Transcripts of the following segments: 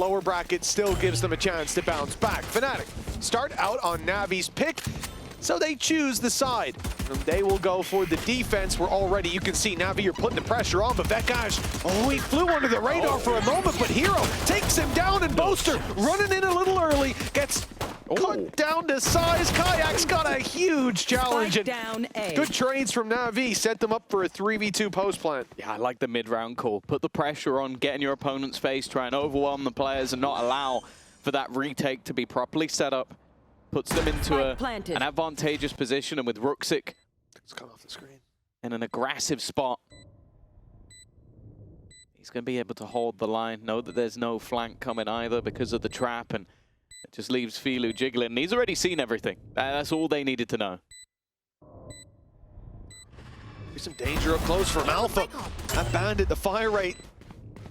Lower bracket still gives them a chance to bounce back. FNATIC start out on Navi's pick, so they choose the side. And they will go for the defense. We're already, you can see Navi, you're putting the pressure on, but Vekash, oh, he flew under the radar for a moment, but Hero takes him down, and Boaster running in a little early, gets cut down to size. Kayak's got a huge challenge, and good trades from Navi set them up for a 3v2 post plant. Yeah, I like the mid-round call. Put the pressure on, get in your opponent's face, try and overwhelm the players and not allow for that retake to be properly set up. Puts them into an advantageous position, and with Ruxic it's gone off the screen in an aggressive spot, he's going to be able to hold the line. Know that there's no flank coming either because of the trap, and it just leaves Filu jiggling. He's already seen everything. That's all they needed to know. There's some danger up close from Alpha. That Bandit, the fire rate,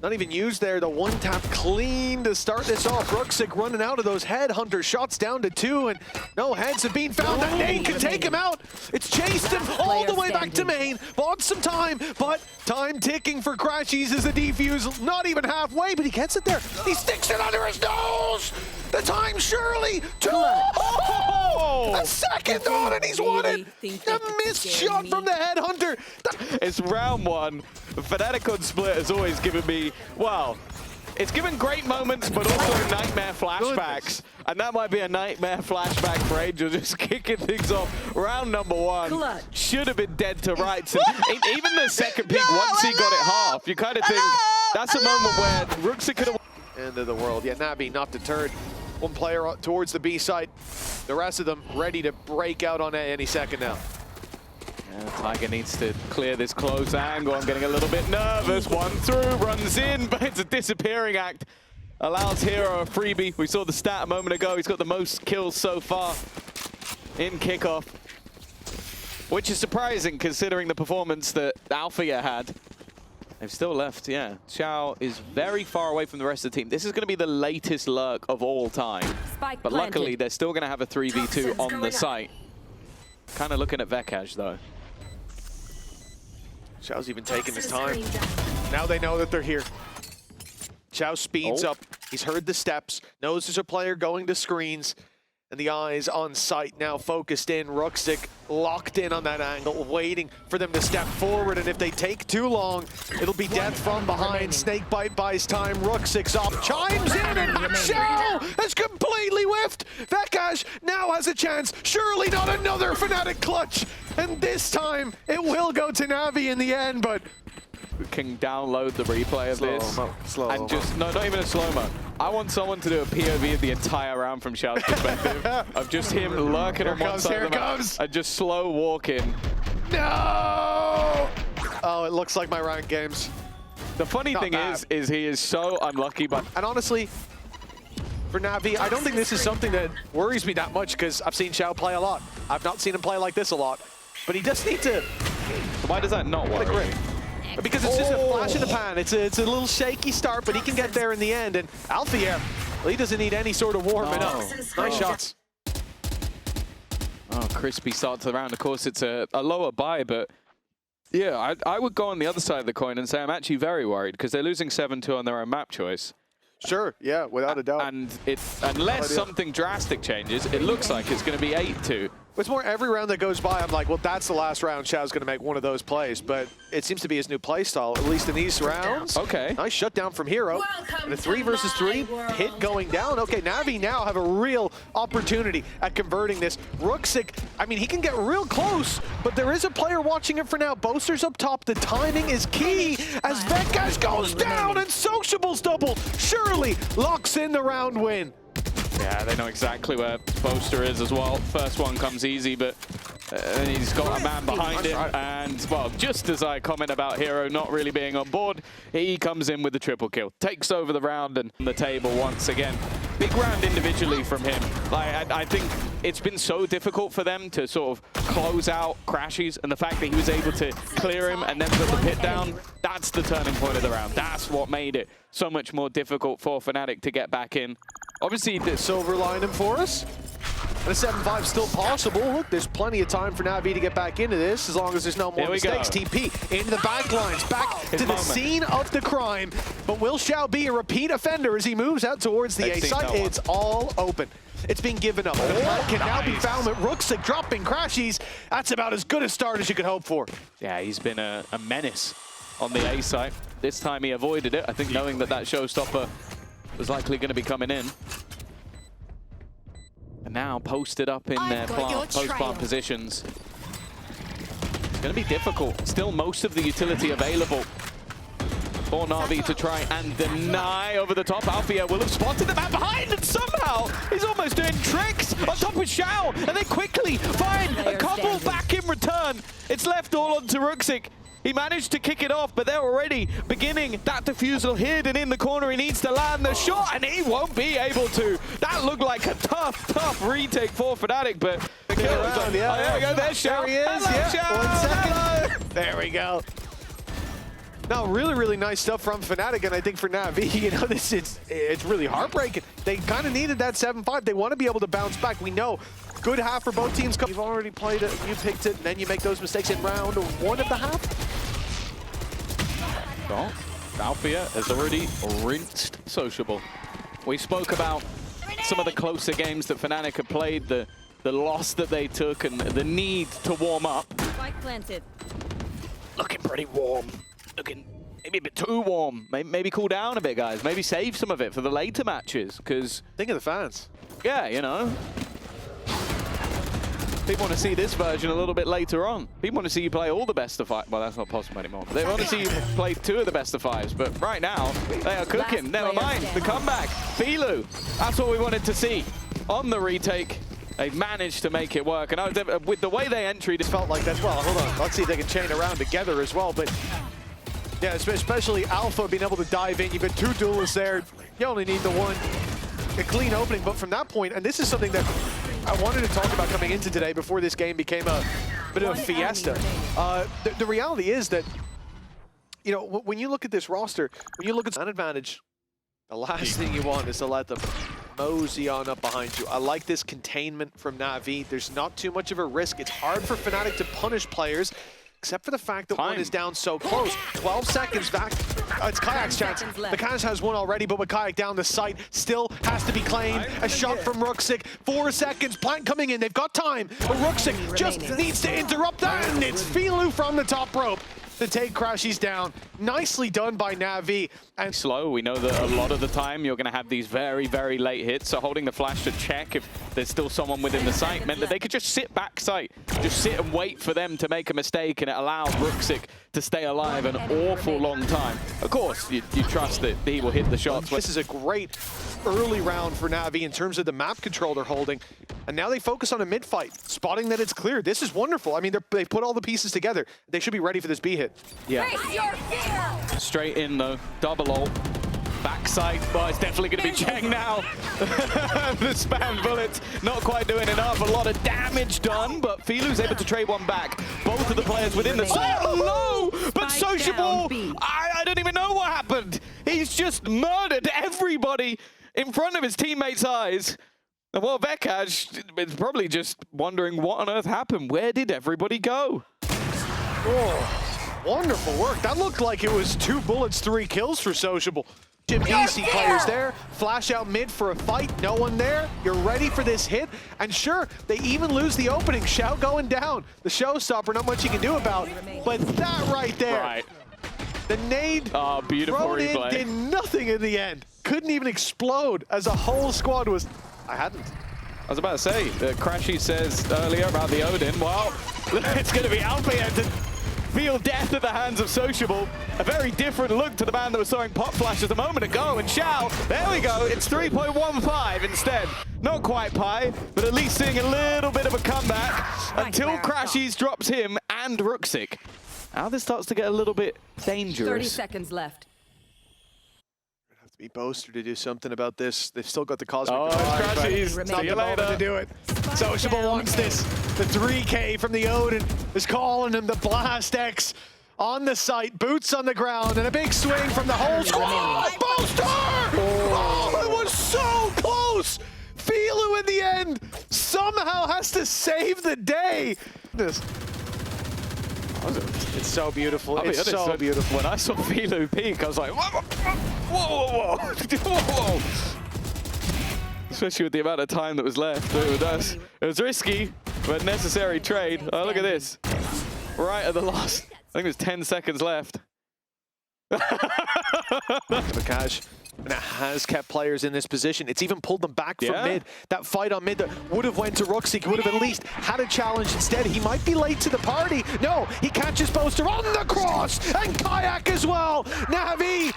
not even used there. The one tap clean to start this off. Ruxic running out of those headhunter shots down to 2, and no heads have been found. That nade can take him out. It's chased him all the way back to main. Bought some time, but time ticking for Crashies as the defuse not even halfway, but he gets it there. He sticks it under his nose. The time surely to a second on, and he's won it. A missed shot from the headhunter. It's round one. FNATIC on split has always given me, well, it's given great moments, but also nightmare flashbacks. And that might be a nightmare flashback for Angel, just kicking things off. Round number one should have been dead to rights. And even the second pick, once he got it half, you kind of think that's a moment where Ruxic could have. End of the world. Yeah, Navi not deterred. One player towards the B side. The rest of them ready to break out on A any second now. Yeah, Tiger needs to clear this close angle. I'm getting a little bit nervous. One through, runs in, but it's a disappearing act. Allows Hero a freebie. We saw the stat a moment ago. He's got the most kills so far in Kickoff, which is surprising considering the performance that Alpha had. They've still left, yeah. Xiao is very far away from the rest of the team. This is going to be the latest lurk of all time. But luckily, they're still going to have a 3v2 on the site. Kind of looking at Vekash, though. Xiao's even taking his time. Now they know that they're here. Xiao speeds up. He's heard the steps. Knows there's a player going to screens. And the eyes on sight now focused in. Ruxic locked in on that angle, waiting for them to step forward. And if they take too long, it'll be death from behind. Snakebite buys time. Ruxic's off, chimes in, and Xiao has completely whiffed. Vekash now has a chance. Surely not another FNATIC clutch. And this time, it will go to Navi in the end, but we can download the replay of this. And just, no, not even a slow-mo. I want someone to do a POV of the entire round from Xiao's perspective, of just him lurking on one side of the map and just slow walking. No! Oh, it looks like my ranked games. The funny thing is he is so unlucky, but... And honestly, for Navi, I don't think this is something that worries me that much because I've seen Xiao play a lot. I've not seen him play like this a lot. But he does need to... Why does that not worry? Because it's just a flash in the pan. It's a little shaky start, but he can get there in the end. And Alpha, well, he doesn't need any sort of warming up. Nice shots. Oh, crispy start to the round. Of course, it's a lower buy, but yeah, I would go on the other side of the coin and say I'm actually very worried because they're losing 7-2 on their own map choice. Sure, yeah, without a doubt. And unless something drastic changes, it looks like it's going to be 8-2. It's more every round that goes by, I'm like, well, that's the last round. Xiao's going to make one of those plays, but it seems to be his new play style, at least in these rounds. Okay. Nice shutdown from Hero. And a 3 versus 3 hit going down. Okay, Navi now have a real opportunity at converting this. Ruxic, I mean, he can get real close, but there is a player watching him for now. Boaster's up top. The timing is key as Vekash goes down and Sociable's double surely locks in the round win. Yeah, they know exactly where Boaster is as well. First one comes easy, but he's got a man behind him. And, well, just as I comment about Hero not really being on board, he comes in with the triple kill. Takes over the round and the table once again. Big round individually from him. Like, I think it's been so difficult for them to sort of close out Crashies, and the fact that he was able to clear him and then put the pit down, that's the turning point of the round. That's what made it so much more difficult for FNATIC to get back in. Obviously, the silver lining for us. And a 7-5 still possible. Look, there's plenty of time for Na'Vi to get back into this as long as there's no more mistakes. TP into the back lines, back to the scene of the crime. But will Xiao be a repeat offender as he moves out towards the A site? It's all open. It's being given up. The flag can now be found with Rooksik dropping Crashies. That's about as good a start as you could hope for. Yeah, he's been a menace on the A site. This time he avoided it, I think, knowing that that showstopper was likely going to be coming in. And now posted up in their post-plant positions. It's going to be difficult. Still most of the utility available for Na'Vi to try and deny over the top. Alfia will have spotted the man behind, and somehow he's almost doing tricks on top of Xiao, and they quickly find a couple back in return. It's left all onto Rooksik. He managed to kick it off, but they're already beginning that defusal hidden in the corner. He needs to land the shot, and he won't be able to. That looked like a tough retake for FNATIC, but the kill is on the other. There we go, there's Xiao. There he is. Hello, Yeah. Xiao. 1 second. Hello. There we go. No, really nice stuff from FNATIC, and I think for Na'Vi, you know, it's really heartbreaking. They kind of needed that 7-5. They want to be able to bounce back. We know, good half for both teams. You've already played it, you picked it, and then you make those mistakes in round 1 of the half. Well, Alfia has already rinsed Sociable. We spoke about some of the closer games that FNATIC have played, the loss that they took, and the need to warm up. Spike planted. Looking pretty warm. Looking maybe a bit too warm. Maybe cool down a bit, guys. Maybe save some of it for the later matches, because... Think of the fans. Yeah, you know. People want to see this version a little bit later on. People want to see you play all the best of 5. Well, that's not possible anymore. They want to see you play 2 of the best of 5s, but right now, they are cooking. Never mind, the comeback. Filu, that's what we wanted to see on the retake. They managed to make it work, and with the way they entered, It felt like that. Well, hold on. Let's see if they can chain around together as well, but... Yeah, especially Alpha being able to dive in. You've got 2 duelists there. You only need the 1. A clean opening, but from that point, and this is something that I wanted to talk about coming into today before this game became a bit of a fiesta. The reality is that, you know, when you look at this roster, when you look at an advantage, the last thing you want is to let them mosey on up behind you. I like this containment from Na'Vi. There's not too much of a risk. It's hard for FNATIC to punish players, except for the fact that one is down so close. 12 seconds back. It's Kayak's chance. The Kansas has 1 already, but with Kayak down the site, still has to be claimed. A shot from Rooksik. 4 seconds. Plant coming in. They've got time. But Rooksik just needs to interrupt that. And it's Filu from the top rope to take Crashies down. Nicely done by Na'Vi. And slow. We know that a lot of the time you're going to have these very late hits, so holding the flash to check if there's still someone within the site meant that they could just sit back site, just sit and wait for them to make a mistake, and it allowed Rooksik to stay alive an awful long time. Of course, you trust that he will hit the shots. This is a great early round for Na'Vi in terms of the map control they're holding. And now they focus on a mid-fight, spotting that it's clear. This is wonderful. I mean, they put all the pieces together. They should be ready for this B hit. Yeah. Straight in though, double ult. Backside, well, it's definitely going to be Cheng now. The spam bullets not quite doing enough. A lot of damage done, but Filu's able to trade 1 back. Both of the players within the site. Oh no! But Sociable, I don't even know what happened. He's just murdered everybody in front of his teammates' eyes. And well, Vekaj is probably just wondering what on earth happened. Where did everybody go? Oh. Wonderful work. That looked like it was 2 bullets, 3 kills for Sociable. BC players there, flash out mid for a fight, no one there. You're ready for this hit, and sure, they even lose the opening. Shout going down. The showstopper, not much you can do about, but that right there, the nade beautiful thrown replay. in did nothing in the end. Couldn't even explode as a whole squad was, I hadn't. I was about to say, Crashy says earlier about the Odin, well, it's going to be Alfia to feel death at the hands of Sociable. A very different look to the man that was throwing pop flashes a moment ago. And Xiao, there we go, it's 3.15 instead. Not quite Pi, but at least seeing a little bit of a comeback until Crashies drops him and Rooksik. Now this starts to get a little bit dangerous. 30 seconds left. Have to be Boaster to do something about this. They've still got the Cosmic. Oh, Crashies, see you later. To do it. Sociable wants this. The 3K from the Odin is calling him the Blast X on the site. Boots on the ground and a big swing from the whole squad. Boaster! Oh, it was so close! Filu in the end somehow save the day. This. It's so beautiful. It's so beautiful. When I saw Filu peek, I was like, whoa, whoa, whoa, whoa. Especially with the amount of time that was left. It was risky, but necessary trade. Oh, look at this. Right at the last, I think it was 10 seconds left. Bakash has kept players in this position. It's even pulled them back from mid. That fight on mid that would have went to Ruxic, would have at least had a challenge instead. He might be late to the party. No, he catches Boaster on the cross, and Kayak as well. Navi,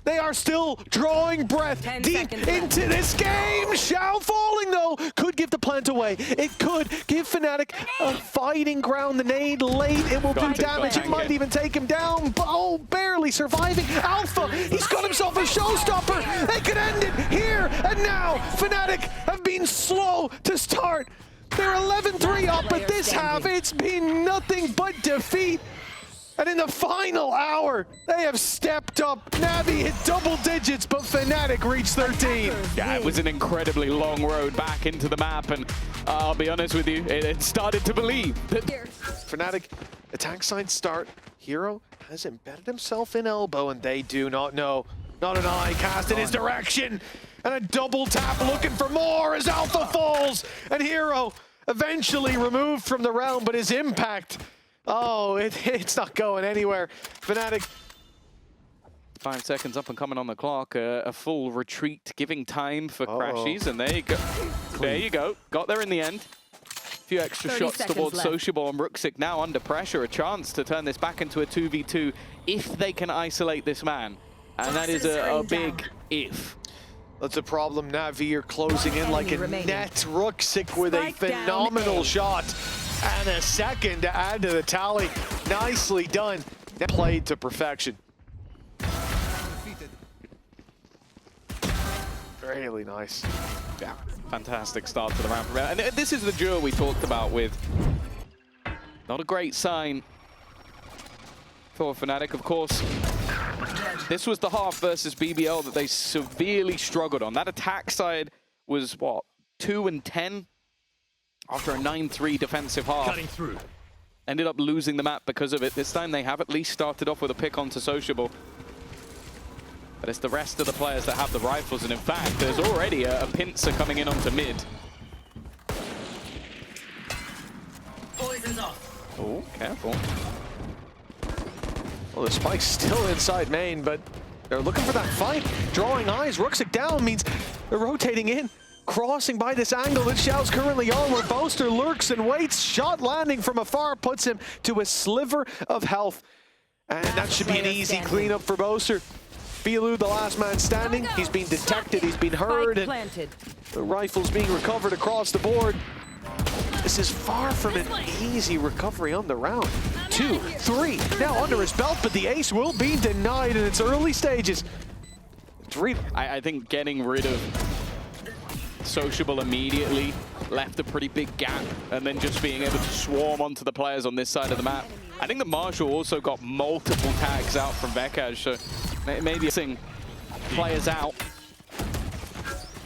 they are still drawing breath deep into this game. Shao falling though could give the plant away. It could give FNATIC a fighting ground. The nade late, it will do damage. It might even take him down. Oh, barely surviving. Alpha, he's got himself a showstopper. They could end it here and now. FNATIC have been slow to start. They're 11-3 up, but this half, it's been nothing but defeat. And in the final hour, they have stepped up. Navi hit double digits, but FNATIC reached 13. Yeah, it was an incredibly long road back into the map, and I'll be honest with you, it started to believe that FNATIC attack side start. Hero has embedded himself in elbow, and they do not know. Not an eye cast in his direction. And a double tap looking for more as Alpha falls. And Hero eventually removed from the realm, but his impact, oh, it's not going anywhere. FNATIC. 5 seconds up and coming on the clock. A full retreat, giving time for Crashies, and there you go. There you go. Got there in the end. A few extra shots towards Sociable and Ruxic now under pressure. A chance to turn this back into a 2v2 if they can isolate this man. And that is a big if. That's a problem. Navi are closing in like a net. Ruxic with a phenomenal shot. And a second to add to the tally. Nicely done. Played to perfection. Really nice. Yeah, fantastic start to the round. And this is the duel we talked about with not a great sign for FNATIC, of course. This was the half versus BBL that they severely struggled on. That attack side was, what, 2-10? After a 9-3 defensive half. Cutting through. Ended up losing the map because of it. This time they have at least started off with a pick onto Sociable. But it's the rest of the players that have the rifles, and in fact, there's already a pincer coming in onto mid. Poison's off. Oh, careful. Well, the spike's still inside main, but they're looking for that fight. Drawing eyes, Ruxic down means they're rotating in. Crossing by this angle that Xiao's currently on, where Boaster lurks and waits. Shot landing from afar puts him to a sliver of health. And that should be an easy cleanup for Boaster. Filu, the last man standing. He's been detected, he's been heard, and the rifle's being recovered across the board. This is far from an easy recovery on the round. 2, 3, now under his belt, but the ace will be denied in its early stages. I think getting rid of Sociable immediately left a pretty big gap, and then just being able to swarm onto the players on this side of the map. I think the Marshal also got multiple tags out from Vekaj, so maybe seeing players out.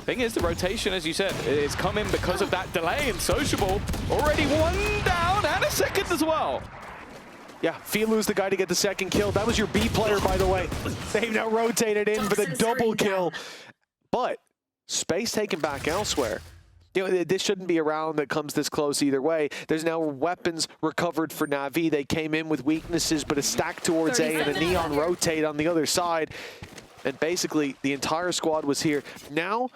Thing is, the rotation, as you said, is coming because of that delay, and Sociable already one down and a second as well. Yeah, Filu's the guy to get the second kill. That was your B player, by the way. They've now rotated in for the double kill. But space taken back elsewhere. You know, this shouldn't be a round that comes this close either way. There's now weapons recovered for Navi. They came in with weaknesses, but a stack towards A and a Neon rotate on the other side. And basically, the entire squad was here. Now,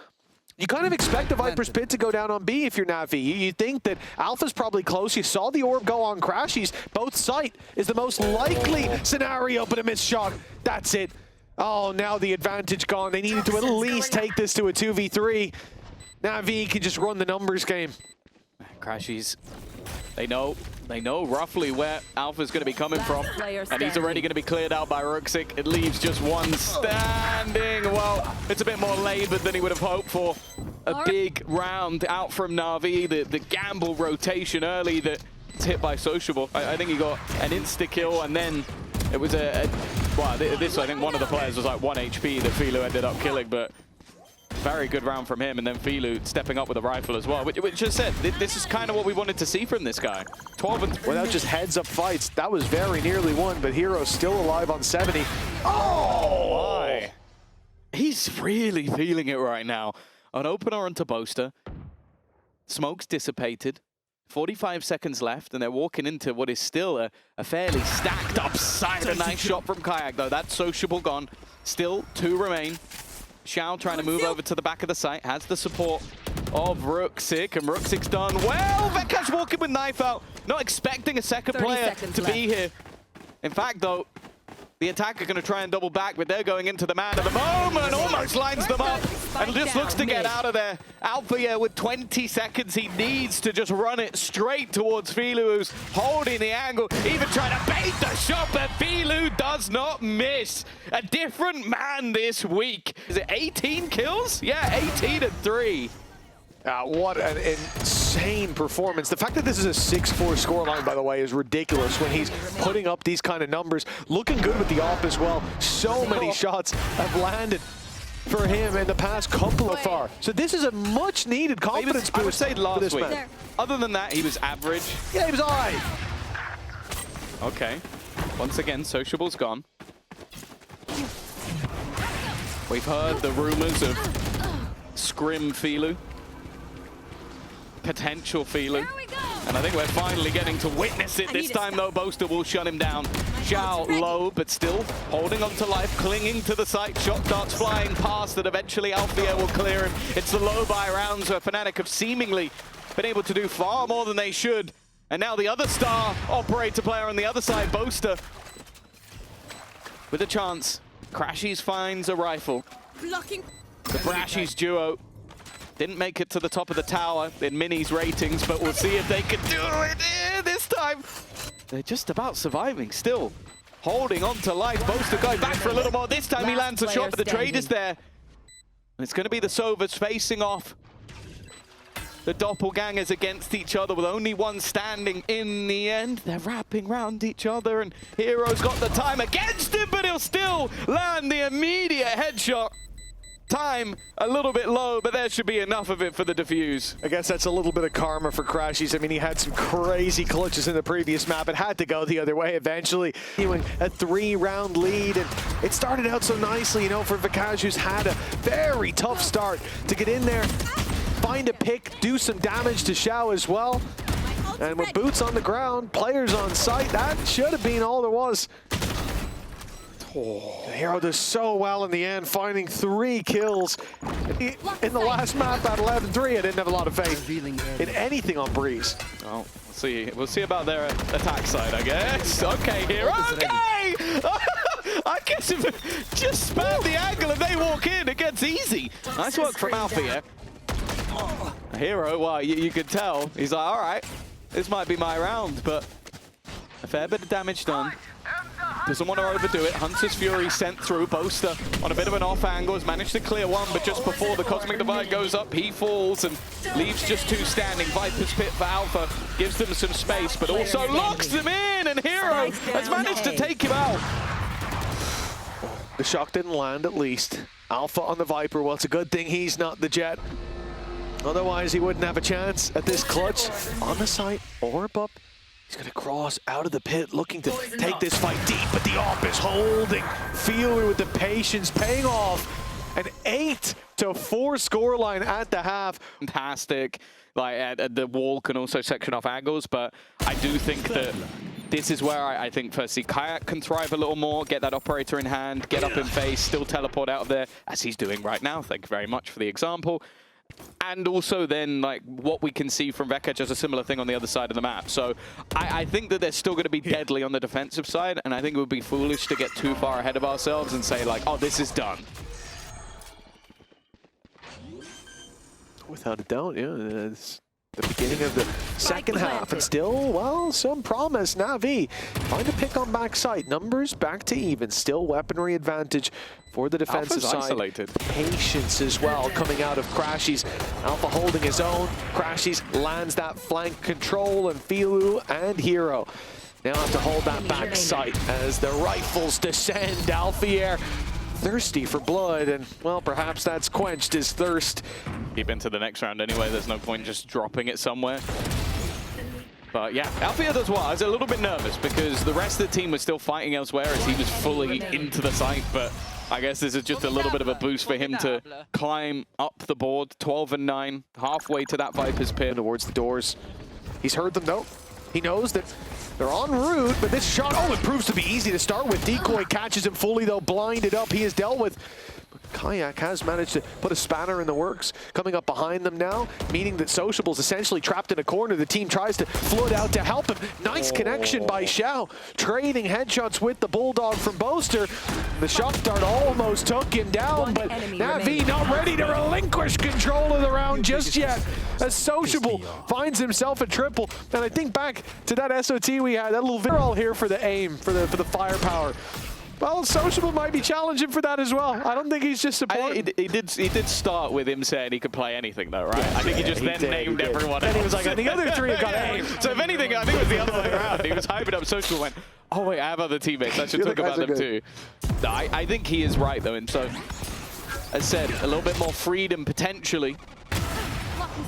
you kind of expect the Viper's Pit to go down on B if you're Navi. You think that Alpha's probably close. You saw the orb go on Crashies. Both site is the most likely scenario, but a missed shot. That's it. Oh, now the advantage gone. They needed to at least take this to a 2v3. Navi can just run the numbers game. Crashies, they know roughly where Alpha's going to be coming from, and he's already going to be cleared out by Ruxic. It leaves just one standing. Well, it's a bit more labored than he would have hoped for. A big round out from Na'Vi, the gamble rotation early that's hit by Sociable. I think he got an insta-kill, and then it was well, this, I think one of the players was like 1 HP that Filu ended up killing, but Very good round from him, and then Filu stepping up with a rifle as well. Which just said, this is kind of what we wanted to see from this guy. 12 and 3. Without just heads-up fights, that was very nearly won, but Hero's still alive on 70. Oh! My. He's really feeling it right now. An opener onto Boaster. Smoke's dissipated. 45 seconds left, and they're walking into what is still a fairly stacked up side. A nice shot from Kayak, though. That's sociable gone. Still 2 remain. Xiao trying to move over to the back of the site, has the support of Ruxic, and Ruxic's done well. Vekash walking with knife out, not expecting a second player to be here. In fact, though, the attack are going to try and double back, but they're going into the man at the moment, almost lines them up, and just looks to get out of there. Alpha here with 20 seconds, he needs to just run it straight towards Filu, who's holding the angle, even trying to bait the shot, but Filu does not miss. A different man this week. Is it 18 kills? Yeah, 18 and 3. What an insane performance. The fact that this is a 6-4 scoreline, by the way, is ridiculous when he's putting up these kind of numbers. Looking good with the op as well. So many shots have landed for him in the past couple of far. So this is a much needed confidence boost. I would say last week. Man. Other than that, he was average. Yeah, he was all right. Okay. Once again, Sociable's gone. We've heard the rumors of Scrim Filu. Potential Filu. And I think we're finally getting to witness it. This time, though, Boaster will shut him down. Xiao low, but still holding on to life, clinging to the site. Shot darts flying past, and eventually Alfia will clear him. It's the low buy rounds where FNATIC have seemingly been able to do far more than they should. And now the other star operator player on the other side, Boaster, with a chance. Crashies finds a rifle. Blocking. The Brashies duo didn't make it to the top of the tower in Mini's ratings, but we'll see if they can do it this time. They're just about surviving still. Holding on to life. Boaster going back for a little more. This time he lands a shot, but the trade is there. And it's going to be the Sovas facing off. The doppelgangers against each other with only one standing in the end. They're wrapping round each other, and Hero's got the time against him, but he'll still land the immediate headshot. Time a little bit low, but there should be enough of it for the defuse. I guess that's a little bit of karma for Crashies. I mean, he had some crazy clutches in the previous map. It had to go the other way eventually. He went a 3-round lead, and it started out so nicely, you know, for Vikash, who's had a very tough start to get in there, find a pick, do some damage to Xiao as well. And with boots on the ground, players on site, that should have been all there was. Oh, the Hero does so well in the end, finding 3 kills. In the last map at 11-3, I didn't have a lot of faith in anything on Breeze. Oh, we'll see about their attack side, I guess. Okay, Hero, okay! I guess if just spam the angle and they walk in, it gets easy. Nice work from Alpha here. Hero, well, you could tell. He's like, all right, this might be my round, but a fair bit of damage done. Doesn't want to overdo it. Hunter's Fury sent through. Boaster on a bit of an off angle has managed to clear one, but just before the Cosmic Divide goes up, he falls and leaves just 2 standing. Viper's Pit for Alpha gives them some space, but also locks them in, and Hero has managed to take him out. The shock didn't land, at least. Alpha on the Viper. Well, it's a good thing he's not the Jet. Otherwise, he wouldn't have a chance at this clutch. On the site, orb up. He's going to cross out of the pit, looking to take this fight deep, but the op is holding. Fielder with the patience, paying off. An 8-4 scoreline at the half. Fantastic. Like, the wall can also section off angles, but I do think that this is where I think, firstly, Kayak can thrive a little more, get that operator in hand, get up in face, still teleport out of there, as he's doing right now. Thank you very much for the example. And also then, like, what we can see from Vekash as a similar thing on the other side of the map. So I think that they're still going to be deadly on the defensive side, and I think it would be foolish to get too far ahead of ourselves and say, like, oh, this is done. Without a doubt, yeah. It's the beginning of the second half, and still, well, some promise. Na'Vi find a pick on backside. Numbers back to even. Still weaponry advantage for the defensive side. Isolated. Patience as well coming out of Crashies. Alpha holding his own. Crashies lands that flank control, and Filu and Hero now have to hold that back sight as the rifles descend. Alfier thirsty for blood, and, well, perhaps that's quenched his thirst. Keep into the next round anyway. There's no point just dropping it somewhere. But yeah, Alfia does well. I was a little bit nervous because the rest of the team was still fighting elsewhere as he was fully into the site, but I guess this is just a little bit of a boost for him to climb up the board. 12-9, halfway to that Viper's Pit. Towards the doors. He's heard them though. He knows that they're en route, but this shot, oh, it proves to be easy to start with. Decoy catches him fully though, blinded up. He is dealt with. Kayak has managed to put a spanner in the works. Coming up behind them now, meaning that Sociable's essentially trapped in a corner. The team tries to flood out to help him. Nice connection by Xiao, trading headshots with the Bulldog from Boaster. The shot dart almost took him down, but Navi not ready to relinquish control of the round just yet, as Sociable finds himself a triple. And I think back to that SOT we had, that little viral here for the aim, for the firepower. Well, Sociable might be challenging for that as well. I don't think he's just supporting. He did start with him saying he could play anything though, right? Yeah, I think he just then named everyone else. And he was like, the other three have got aim. So if anything, I think it was the other way around. He was hyping up Sociable, went, oh wait, I have other teammates. I should talk about them too. No, I think he is right though. And so, as said, a little bit more freedom potentially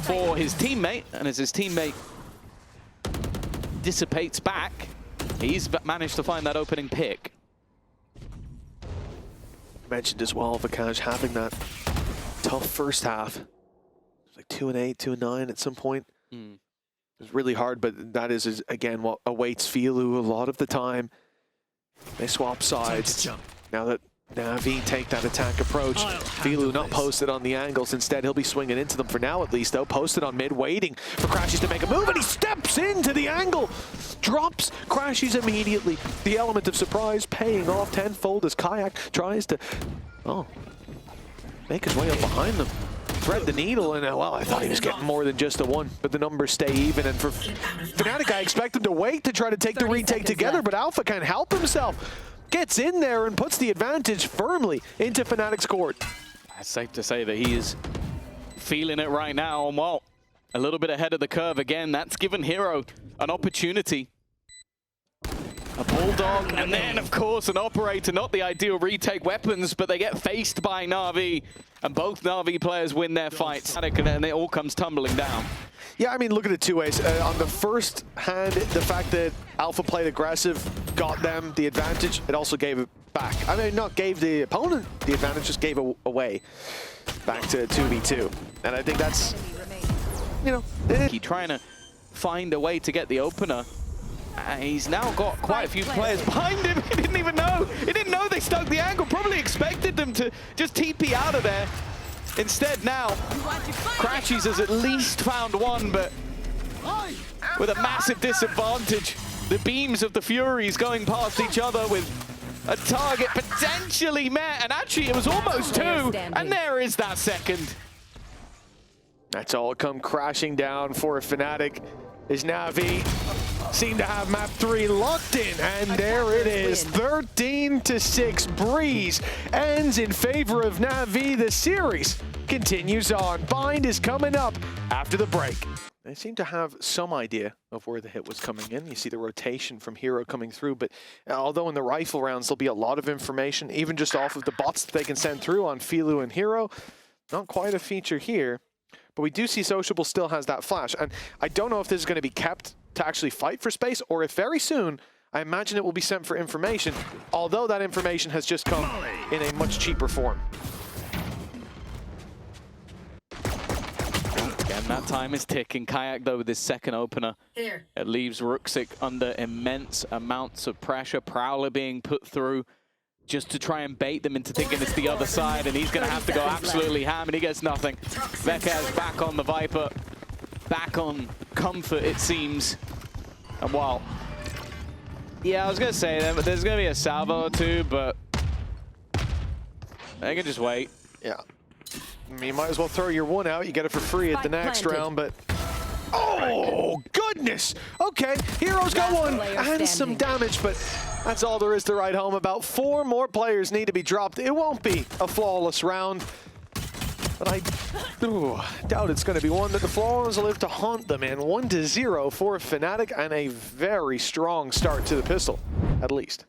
for his teammate. And as his teammate dissipates back, he's managed to find that opening pick. Mentioned as well, Vikash having that tough first half. It was like 2-8, 2-9 at some point. It was really hard, but that is again what awaits Filu a lot of the time. They swap sides. Now that Navi take that attack approach, Filu not posted on the angles. Instead, he'll be swinging into them for now at least, though. Posted on mid, waiting for Crashies to make a move, and he steps into the angle. Drops Crashies immediately. The element of surprise paying off tenfold as Kayak tries to, make his way up behind them. Thread the needle, and well, I thought he was getting more than just a one, but the numbers stay even. And for FNATIC, I expect them to wait to try to take the retake together, but Alpha can't help himself. Gets in there and puts the advantage firmly into FNATIC's court. It's safe to say that he is feeling it right now, and well, a little bit ahead of the curve again. That's given Hero an opportunity. A Bulldog, and then, of course, an Operator. Not the ideal retake weapons, but they get faced by Na'Vi, and both Na'Vi players win their fights, and it all comes tumbling down. Yeah, I mean, look at it two ways. On the first hand, the fact that Alpha played aggressive got them the advantage. It also gave it back. I mean, not gave the opponent the advantage, just gave it away back to 2v2. And I think that's, you know... He's trying to find a way to get the opener. He's now got quite a few players behind him. He didn't even know. He didn't know they stuck the angle. Probably expected them to just TP out of there. Instead now, Crashies has at least found one, but with a massive disadvantage. The beams of the Furies going past each other with a target potentially met, and actually it was almost two, and there is that second. That's all come crashing down for FNATIC. Is Navi seem to have map 3 locked in, and there it is, 13-6. Breeze ends in favor of Navi. The series continues on. Bind is coming up after the break. They seem to have some idea of where the hit was coming in. You see the rotation from Hero coming through, but although in the rifle rounds there'll be a lot of information, even just off of the bots that they can send through on Filu and Hero, not quite a feature here. But we do see Sociable still has that flash, and I don't know if this is going to be kept to actually fight for space, or if very soon, I imagine it will be sent for information, although that information has just come in a much cheaper form. Again, that time is ticking. Kayak, though, with his second opener, it leaves Ruxic under immense amounts of pressure. Prowler being put through just to try and bait them into thinking it's the other side, and he's going to have to go absolutely ham, and he gets nothing. Vekaz back on the Viper, back on Comfort, it seems. And while, yeah, I was going to say that, but there's going to be a salvo or two, but they can just wait. Yeah. I mean, you might as well throw your one out. You get it for free at the next round, but... Oh, goodness! Okay, Hero's got one and some damage, but that's all there is to write home about. 4 more players need to be dropped. It won't be a flawless round, but I doubt it's going to be one that the Flawless will live to haunt them in. 1-0 for FNATIC, and a very strong start to the pistol, at least.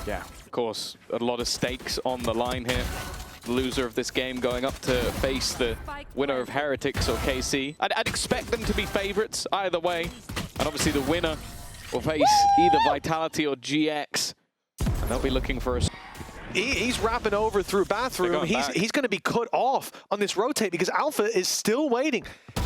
Yeah, course, a lot of stakes on the line here. The loser of this game going up to face the winner of Heretics or KC. I'd expect them to be favorites either way. And obviously the winner will face either Vitality or GX. And they'll be looking for a... He's wrapping over through bathroom. He's going to be cut off on this rotate because Alpha is still waiting.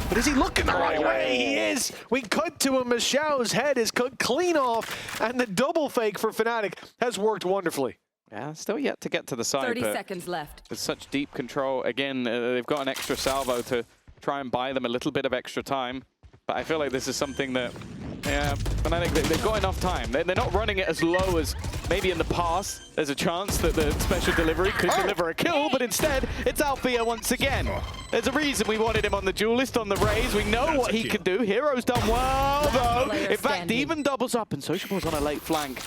But is he looking the right way? He is. We cut to him. Michelle's head is cut clean off, and the double fake for FNATIC has worked wonderfully. Yeah, still yet to get to the side. 30 seconds left. With such deep control, again, they've got an extra salvo to try and buy them a little bit of extra time. But I feel like this is something that, yeah, FNATIC, they've got enough time. They're not running it as low as maybe in the past. There's a chance that the special delivery could deliver a kill, but instead, it's Althea once again. There's a reason we wanted him on the duelist, on the Raze. We know what he can do. Hero's done well, though. In fact, even doubles up, and Sociable's on a late flank.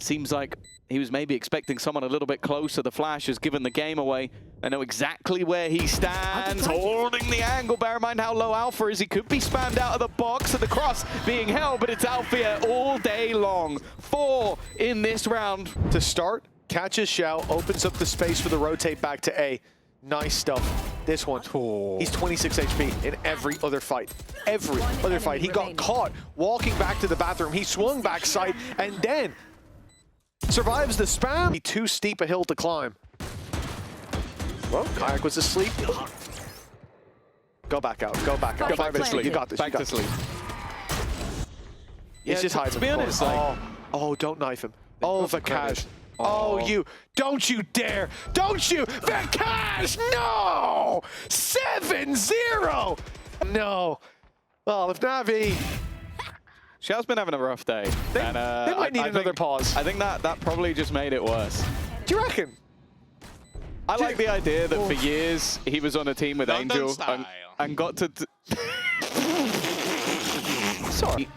Seems like he was maybe expecting someone a little bit closer. The Flash has given the game away. I know exactly where he stands, holding the angle. Bear in mind how low Alpha is. He could be spammed out of the box, and the cross being held, but it's Althea all day long. 4 in this round. To start, catches Xiao, opens up the space for the rotate back to A. Nice stuff. This one, he's 26 HP in every other fight. Every other fight. He got caught walking back to the bathroom. He swung back sight, and then survives the spam. Too steep a hill to climb. Well, Kayak was asleep. Go back out. Go back out. Go back to sleep. You got this. Back to sleep. He's just hiding. To be honest, oh, don't knife him. Oh, Vikash. Oh, you. Don't you dare. Don't you. Vikash, no! 7-0. No. Well, if Navi... Xiao's been having a rough day. They might need another pause. I think that probably just made it worse. Do you reckon? I like the idea that for years he was on a team with Angel and got to... Sorry.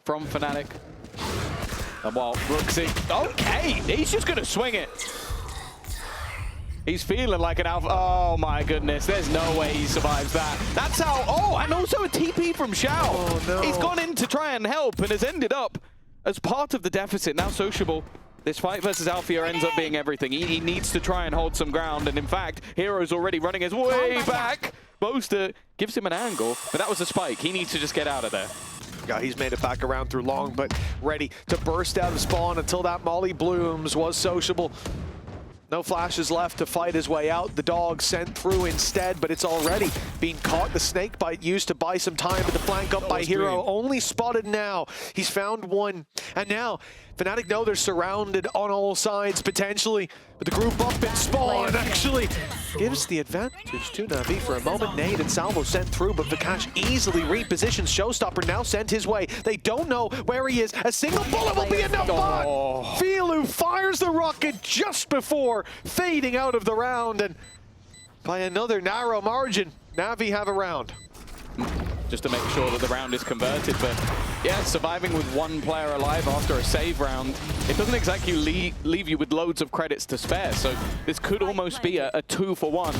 From FNATIC. And while Brooksy... Okay, he's just going to swing it. He's feeling like an alpha. Oh my goodness, there's no way he survives that. That's how, oh, and also a TP from Xiao. Oh, no. He's gone in to try and help and has ended up as part of the deficit. Now Sociable, this fight versus Althea ends up being everything. He needs to try and hold some ground, and in fact, Hero's already running his way back. Boaster gives him an angle, but that was a spike. He needs to just get out of there. Yeah, he's made it back around through long, but ready to burst out of spawn until that Molly blooms. Was Sociable. No flashes left to fight his way out. The dog sent through instead, but it's already being caught. The snake bite used to buy some time, but the flank up by Hero only spotted now. He's found one, and now FNATIC know they're surrounded on all sides potentially, but the group up in spawn actually gives the advantage to Navi for a moment. Nade and Salvo sent through, but Vikash easily repositions. Showstopper now sent his way. They don't know where he is. A single bullet will be enough. Filu fires the rocket just before fading out of the round, and by another narrow margin, Navi have a round. Just to make sure that the round is converted, but yeah, surviving with one player alive after a save round, it doesn't exactly leave you with loads of credits to spare, so this could almost be a 2-for-1,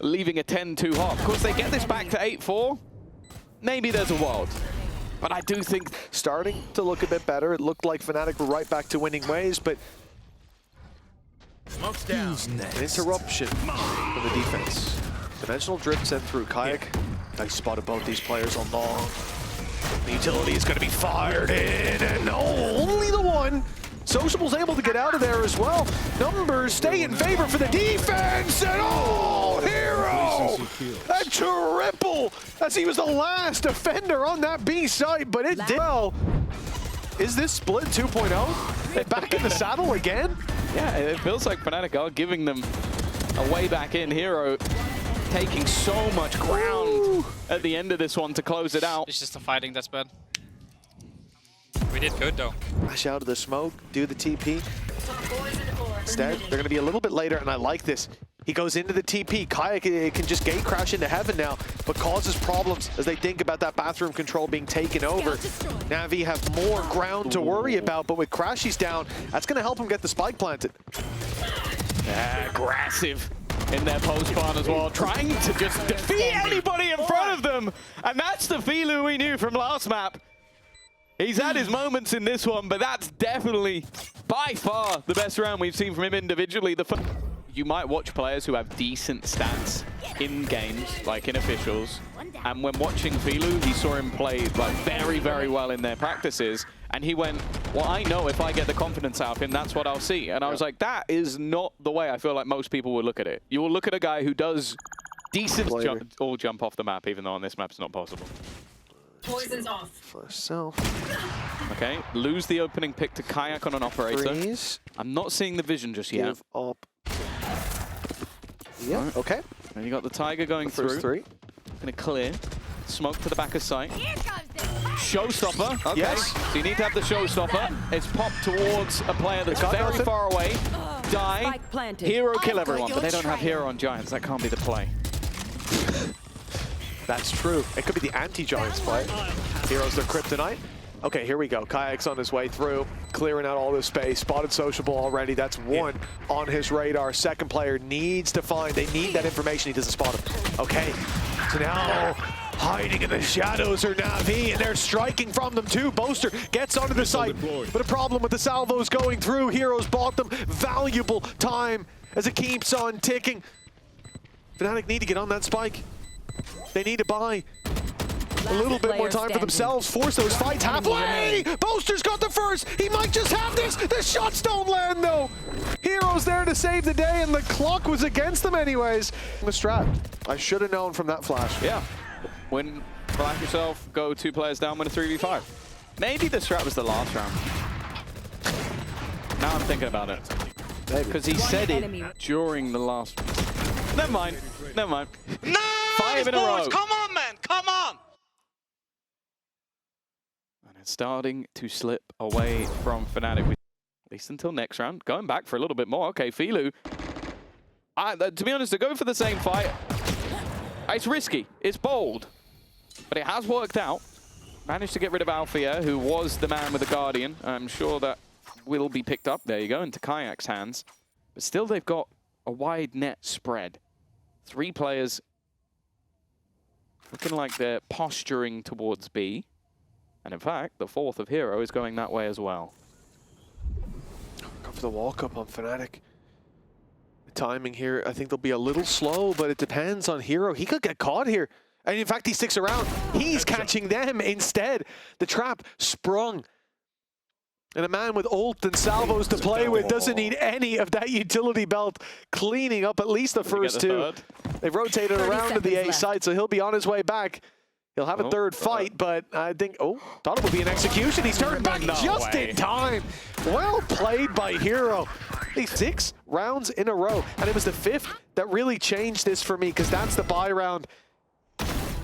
leaving a 10-2 hop. Of course, they get this back to 8-4, maybe there's a world. But I do think starting to look a bit better. It looked like FNATIC were right back to winning ways, but Smoke's down. an interruption from the defense. Dimensional drip sent through. Kayak, nice spot of both these players on long. The utility is going to be fired in, and only the one. Sociable's able to get out of there as well. Numbers stay in favor for the defense, and Hero! A triple, as he was the last defender on that B site, but it did well. Is this split 2.0? They back in the saddle again? yeah, it feels like FNATIC are giving them a way back in. Hero taking so much ground at the end of this one to close it out. It's just the fighting that's bad. We did good though. Rush out of the smoke, do the TP. Instead, they're going to be a little bit later, and I like this. He goes into the TP. Kayak can just gate crash into heaven now, but causes problems as they think about that bathroom control being taken over. Navi have more ground to worry about, but with Crashy's down, that's going to help him get the spike planted. Aggressive in their post spawn as well, trying to just defeat anybody in front of them. And that's the Filu we knew from last map. He's had his moments in this one, but that's definitely, by far, the best round we've seen from him individually. You might watch players who have decent stats in games, like in officials, and when watching Filu, he saw him play like very, very well in their practices, and he went, well, I know if I get the confidence out of him, that's what I'll see. And I was like, that is not the way I feel like most people would look at it. You will look at a guy who does decent jump off the map, even though on this map it's not possible. Poison's off. For self. Okay, lose the opening pick to Kayak on an operator. Freeze. I'm not seeing the vision just yet. Give up. Yeah, Right. okay. And you got the Tiger going First through. three. Gonna clear. Smoke to the back of sight. Showstopper. Okay. Yes. So you need to have the showstopper. It's popped towards a player that's very far away. Die. Hero kill everyone, but they don't have Hero on Giants. That can't be the play. That's true. It could be the anti-Giants play. Heroes their kryptonite. Okay, here we go. Kayak's on his way through, clearing out all this space. Spotted Sociable already. That's one on his radar. Second player needs to find. They need that information. He doesn't spot him. Okay, so now hiding in the shadows are Na'Vi, and they're striking from them too. Boaster gets onto the site, but a problem with the salvos going through. Heroes bought them valuable time as it keeps on ticking. FNATIC need to get on that spike. They need to buy a little bit more time for themselves, force those fights halfway! Boaster's got the first! He might just have this! The shots don't land though! Heroes there to save the day, and the clock was against them anyways. The strat. I should have known from that flash. Yeah. When black yourself, go 2 players down, win a 3v5. Maybe the strat was the last round. Now I'm thinking about it. Because he said it during the last... Never mind. Never mind. Nice, 5 in a row. Come on, man. Come on. And it's starting to slip away from FNATIC, at least until next round. Going back for a little bit more. Okay, Filu. To be honest, to go for the same fight, it's risky. It's bold. But it has worked out. Managed to get rid of Althea, who was the man with the Guardian. I'm sure that will be picked up. There you go, into Kayak's hands. But still, they've got a wide net spread. 3 players looking like they're posturing towards B. And in fact, the 4th of Hero is going that way as well. Go for the walk-up on FNATIC. The timing here, I think they'll be a little slow, but it depends on Hero. He could get caught here. And in fact, he sticks around. He's catching them instead. The trap sprung. And a man with ult and salvos to play with doesn't need any of that utility belt, cleaning up at least the first 2. They've rotated around to the A side, so he'll be on his way back. He'll have a third fight, but I think, thought it would be an execution. He's turned back just in time. Well played by Hero. 6 rounds in a row, and it was the 5th that really changed this for me, because that's the buy round.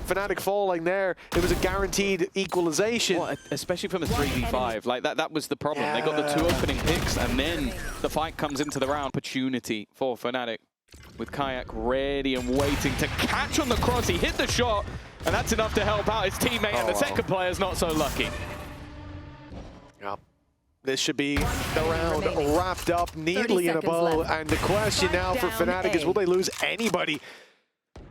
FNATIC falling there, it was a guaranteed equalization. Well, especially from a 3v5, like that was the problem. Yeah. They got the 2 opening picks, and then the fight comes into the round. Opportunity for FNATIC, with Kayak ready and waiting to catch on the cross. He hit the shot, and that's enough to help out his teammate, and the second player's not so lucky. Yeah. This should be the round wrapped up neatly in a bow, and the question now for FNATIC is, will they lose anybody?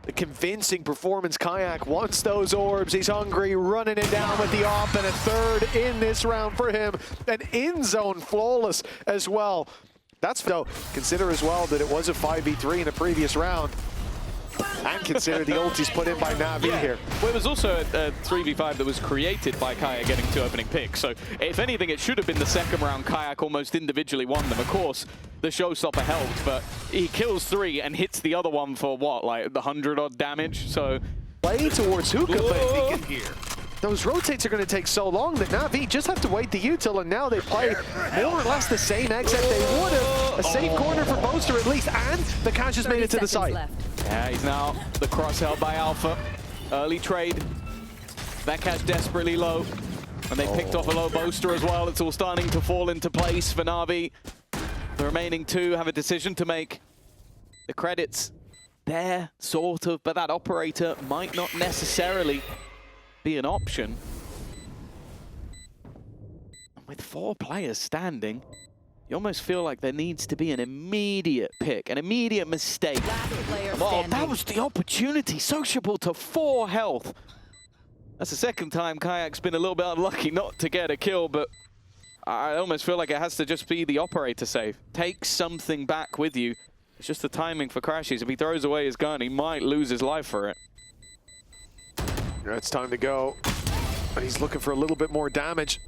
The convincing performance. Kayak wants those orbs. He's hungry, running it down with the op, and a 3rd in this round for him. And in-zone flawless as well. That's though. Consider as well that it was a 5v3 in a previous round. And consider the ult he's put in by Na'Vi here. Well, it was also a 3v5 that was created by Kayak getting 2 opening picks. So if anything, it should have been the second round. Kayak almost individually won them. Of course, the showstopper helped, but he kills 3 and hits the other one for what, like the 100-odd damage? So play towards Hookah, but those rotates are going to take so long that Na'Vi just have to wait the util, and now they play more or less the same except they would have. A safe corner for Boaster at least, and the catch has made it to the site. Yeah, he's now the cross held by Alpha. Early trade. That catch desperately low. And they picked off a low Boaster as well. It's all starting to fall into place for Na'Vi. The remaining 2 have a decision to make. The credits there, sort of, but that operator might not necessarily be an option. And with 4 players standing, you almost feel like there needs to be an immediate pick, an immediate mistake. Oh, that was the opportunity. Sociable to 4 health. That's the second time Kayak's been a little bit unlucky not to get a kill, but I almost feel like it has to just be the operator save. Take something back with you. It's just the timing for Crashies. If he throws away his gun, he might lose his life for it. Yeah, it's time to go. But he's looking for a little bit more damage.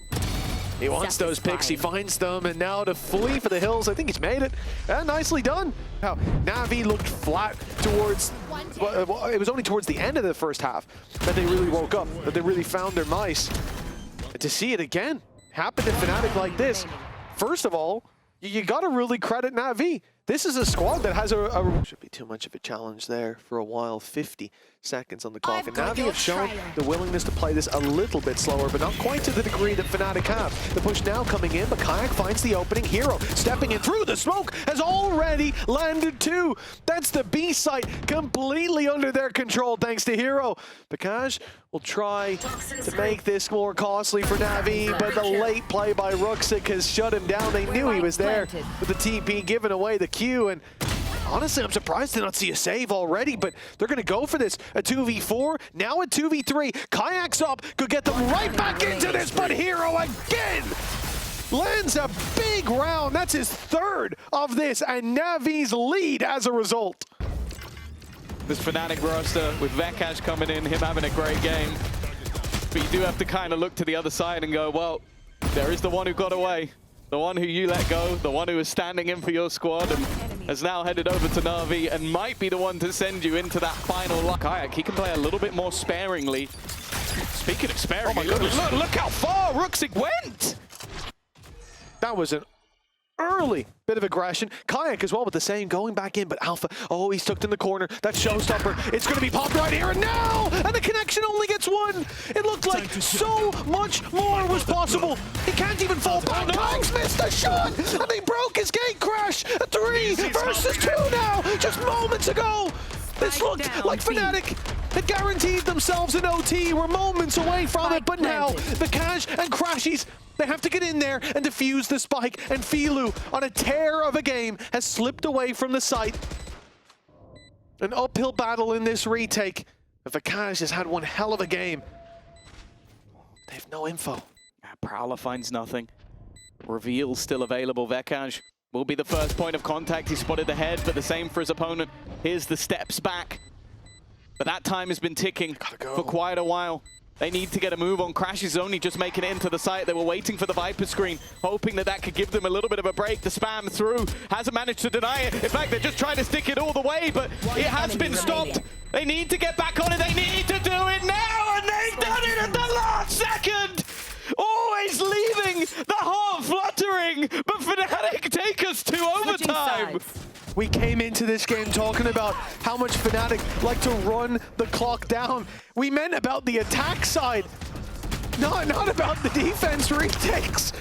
He wants those picks, he finds them, and now to flee for the hills. I think he's made it. Nicely done. How Na'Vi looked flat towards, well, it was only towards the end of the first half that they really woke up, that they really found their mice. And to see it again happen in FNATIC like this, first of all, you gotta really credit Na'Vi. This is a squad that has should be too much of a challenge there for a while. 50 seconds on the clock. And Na'Vi have shown the willingness to play this a little bit slower, but not quite to the degree that FNATIC have. The push now coming in, but Kayak finds the opening. Hero stepping in through the smoke has already landed two. That's the B site completely under their control thanks to Hero. Bakaj will try to make this more costly for Na'Vi, but the late play by Ruxic has shut him down. They knew he was there with the TP giving away the Q, and honestly, I'm surprised to not see a save already, but they're going to go for this. A 2v4, now a 2v3. Kayak's up, could get them right back into this, but Hero again lands a big round. That's his third of this, and Navi's lead as a result. This FNATIC roster with Vekash coming in, him having a great game. But you do have to kind of look to the other side and go, well, there is the one who got away. The one who you let go, the one who is standing in for your squad and has now headed over to Na'Vi and might be the one to send you into that final lock. Kayak, he can play a little bit more sparingly. Speaking of sparingly, look how far Ruxic went! That was an early bit of aggression. Kayak as well with the same, going back in, but Alpha, oh, he's tucked in the corner. That showstopper, it's going to be popped right here and now! And the connection only gets one! It looked like so much more was possible. He can't even fall back. Kayak's missed a shot! And they broke his gate crash! A 3 versus 2 now! Just moments ago! This looked like FNATIC had guaranteed themselves an OT. We're moments away from it, but now the Cash and Crashies, they have to get in there and defuse the spike, and Filu, on a tear of a game, has slipped away from the site. An uphill battle in this retake. Vakash has had one hell of a game. They have no info. Prowler finds nothing. Reveal still available. Vekash will be the first point of contact. He spotted the head, but the same for his opponent. Here's the steps back. But that time has been ticking for quite a while. They need to get a move on. Crash is only just making it into the site. They were waiting for the Viper screen, hoping that that could give them a little bit of a break. The spam through hasn't managed to deny it. In fact, they're just trying to stick it all the way, but it has been stopped. They need to get back on it. They need to do it now, and they've done it at the last second. Always leaving the heart fluttering, but FNATIC take us to overtime. We came into this game talking about how much FNATIC like to run the clock down. We meant about the attack side, not about the defense retakes.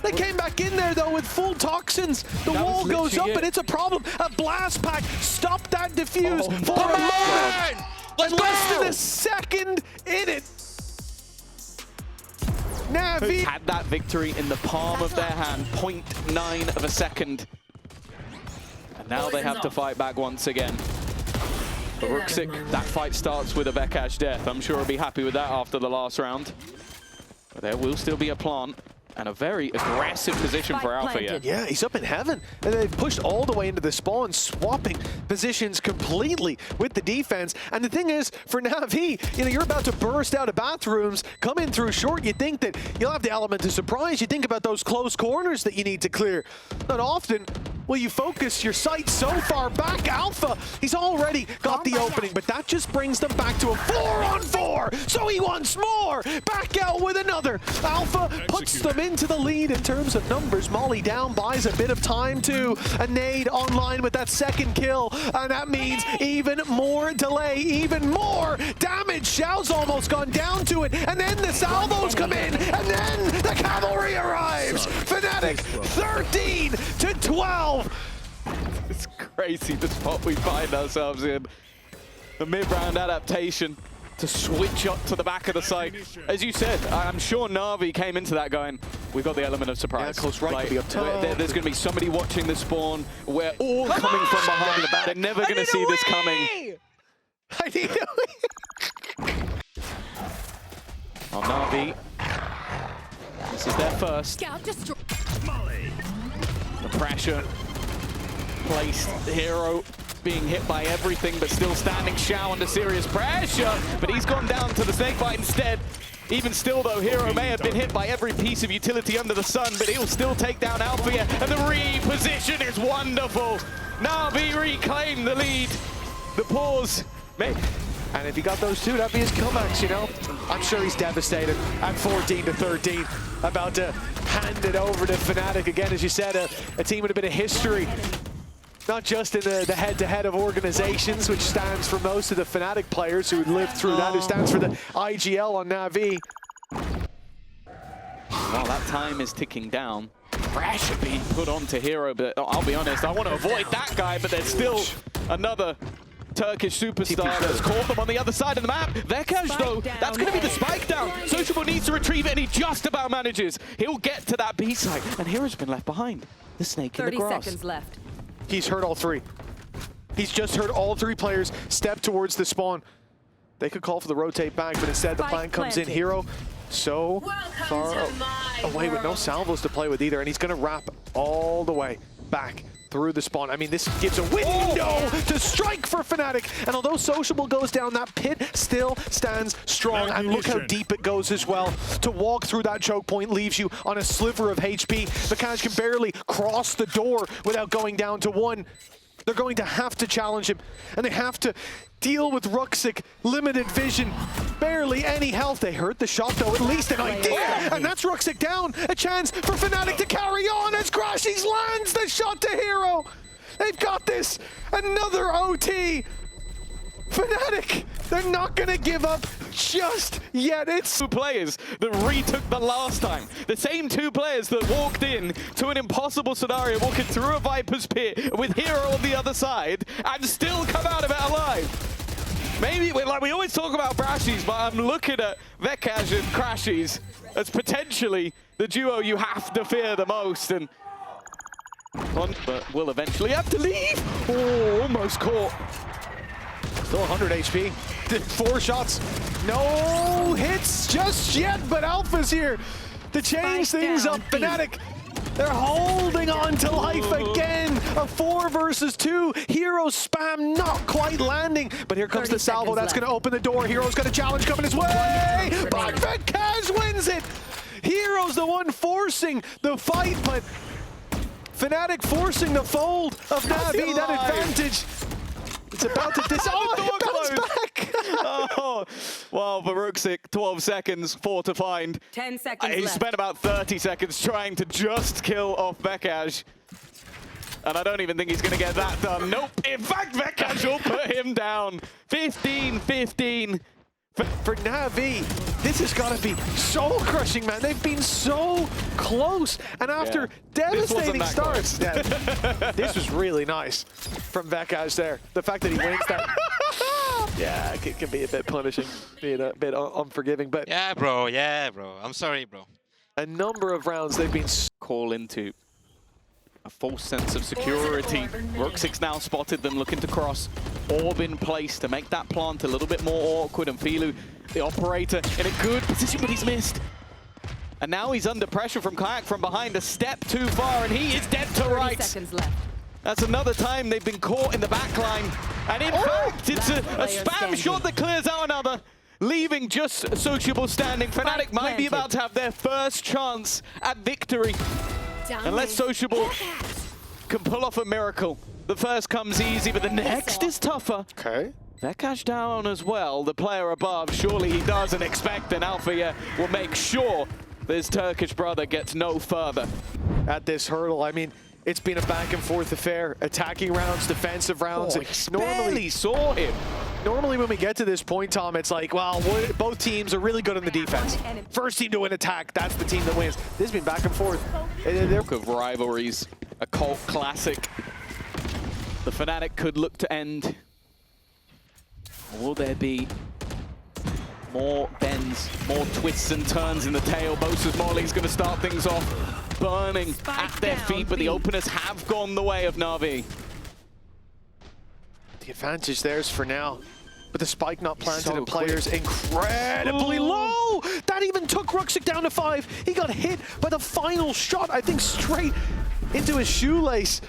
They came back in there though with full toxins. The wall goes up and it's a problem. A blast pack stopped that defuse for a moment. And less than a second in it. Na'Vi had that victory in the palm of their hand, 0.9 of a second. And now they have to fight back once again. But Ruxic, that fight starts with a Vekash death. I'm sure he'll be happy with that after the last round. But there will still be a plant and a very aggressive position for Alpha here. Yeah, he's up in heaven. And they've pushed all the way into the spawn, swapping positions completely with the defense. And the thing is, for Na'Vi, you know, you're about to burst out of bathrooms, come in through short, you think that you'll have the element of surprise. You think about those close corners that you need to clear. Not often will you focus your sight so far back. Alpha, he's already got the opening, but that just brings them back to a 4-on-4. So he wants more. Back out with another. Alpha puts them into the lead in terms of numbers. Molly down buys a bit of time too. A nade online with that second kill, and that means even more delay, even more damage. Xiao's almost gone down to it, and then the salvos come in, and then the cavalry arrives. FNATIC 13 to 12. It's crazy the spot we find ourselves in. The mid-round adaptation to switch up to the back of the site. As you said, I'm sure Na'Vi came into that going, we've got the element of surprise. Yeah, close right, like, be up top. There's going to be somebody watching the spawn. We're all coming from behind. They're never going to see this coming. I need a wee! On Na'Vi. This is their first. Scout destroy. The pressure placed. Hero being hit by everything, but still standing. Xiao under serious pressure, but he's gone down to the snakebite instead. Even still, though, Hero may have been hit by every piece of utility under the sun, but he'll still take down Althea, and the reposition is wonderful. Na'Vi reclaim the lead. The pause. And if he got those two, that'd be his comebacks, you know? I'm sure he's devastated at 14-13, about to hand it over to FNATIC. Again, as you said, a team with a bit of history. Not just in the head-to-head of organizations, which stands for most of the FNATIC players who lived through that, who stands for the IGL on Na'Vi. Well, that time is ticking down. Pressure being put onto Hero, but I'll be honest, I want to avoid that guy, but there's still another Turkish superstar that's caught them on the other side of the map. Vekash, though, that's going to be the spike down. Sociable needs to retrieve it, and he just about manages. He'll get to that B site, and Hero's been left behind. The snake in the grass. 30 seconds left. He's heard all three. He's just heard all three players step towards the spawn. They could call for the rotate back, but instead the plan comes in. Hero so far away with no salvos to play with either, and he's going to wrap all the way back through the spawn. I mean, this gives a window to strike for FNATIC, and although Sociable goes down, that pit still stands strong, and look how deep it goes as well. To walk through that choke point leaves you on a sliver of HP. Vekash can barely cross the door without going down to one. They're going to have to challenge him, and they have to deal with Ruxic, limited vision, barely any health. They heard the shot though, at least an idea, and that's Ruxic down. A chance for FNATIC to carry on as Crashies lands the shot to Hero. They've got this, another OT. FNATIC, they're not gonna give up just yet. It's Two players that retook the last time. The same two players that walked in to an impossible scenario, walking through a Viper's pit with Hero on the other side, and still come out of it alive. Maybe, like we always talk about Brashies, but I'm looking at Vekash and Crashies as potentially the duo you have to fear the most. And but will eventually have to leave. Oh, almost caught. still 100 HP. Did 4 shots. No hits just yet, but Alpha's here to change things up. FNATIC, they're holding on to life again. A 4 versus 2. Hero spam not quite landing, but here comes the salvo. That's going to open the door. Hero's got a challenge coming his way, but Vekash wins it. Hero's the one forcing the fight, but FNATIC forcing the fold of Na'Vi, that advantage. It's about to it bounced back. Oh, well, for Ruxic, 12 seconds, 4 to find. 10 seconds He left. spent about 30 seconds trying to just kill off Vekash. And I don't even think he's going to get that done. Nope. In fact, Vekash will put him down. 15-15. For Na'Vi, this has got to be soul-crushing, man. They've been so close, and after devastating starts, this was really nice from Vekash there. The fact that he wins that, yeah, it can be a bit punishing, being a bit unforgiving, but Yeah, bro. Yeah, bro. I'm sorry, bro. a number of rounds they've been Call into a false sense of security. Ruxic's now spotted them looking to cross. Orb in place to make that plant a little bit more awkward, and Filu, the operator, in a good position, but he's missed. And now he's under pressure from Kayak from behind, a step too far, and he is dead to 30 rights. seconds left. That's another time they've been caught in the back line. And in fact, it's a spam shot that clears out another, leaving just Sociable standing. FNATIC might be about to have their first chance at victory. Unless Sociable can pull off a miracle. The first comes easy, but the next is tougher. okay. Vekash down as well, the player above. Surely he doesn't expect an Alpha will make sure this Turkish brother gets no further. At this hurdle, I mean, it's been a back and forth affair. Attacking rounds, defensive rounds. Oh, normally saw him. Normally when we get to this point, Tom, it's like, well, both teams are really good on the defense. First team to win attack, that's the team that wins. This has been back and forth. Of rivalries, a cult classic. The FNATIC could look to end. Or will there be more bends, more twists and turns in the tail? Bosa's Molly's going to start things off, burning at their feet, but the openers have gone the way of Na'Vi. The advantage there's for now, but the spike not planted and players incredibly low. That That even took Ruxic down to 5. He got hit by the final shot, I think straight into his shoelace.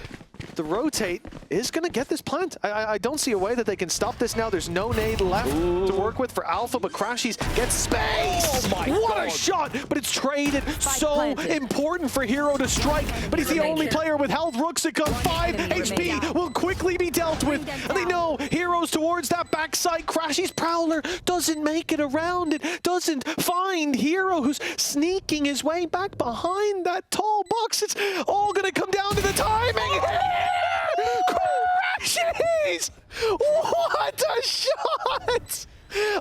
The rotate is going to get this plant. I don't see a way that they can stop this now. There's no nade left to work with for Alpha, but Crashies gets space! Oh my what God. a shot! But it's traded. So planted. important for Hero to strike, but he's the only player with health. Ruxic on 5 enemy HP remaining. will quickly be dealt with. And they know Hero's towards that backside. Crashy's Prowler doesn't make it around. It doesn't find Hero, who's sneaking his way back behind that tall box. It's all going to come down to the timing. Crashies! What a shot!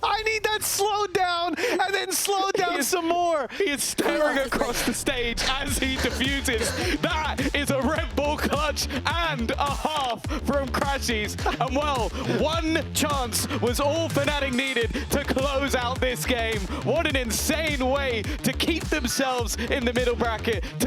I need that slowed down and then slowed down some more. He is staring across the stage as he defuses. That is a Red Bull clutch and a half from Crashies. And well, one chance was all FNATIC needed to close out this game. What an insane way to keep themselves in the middle bracket, to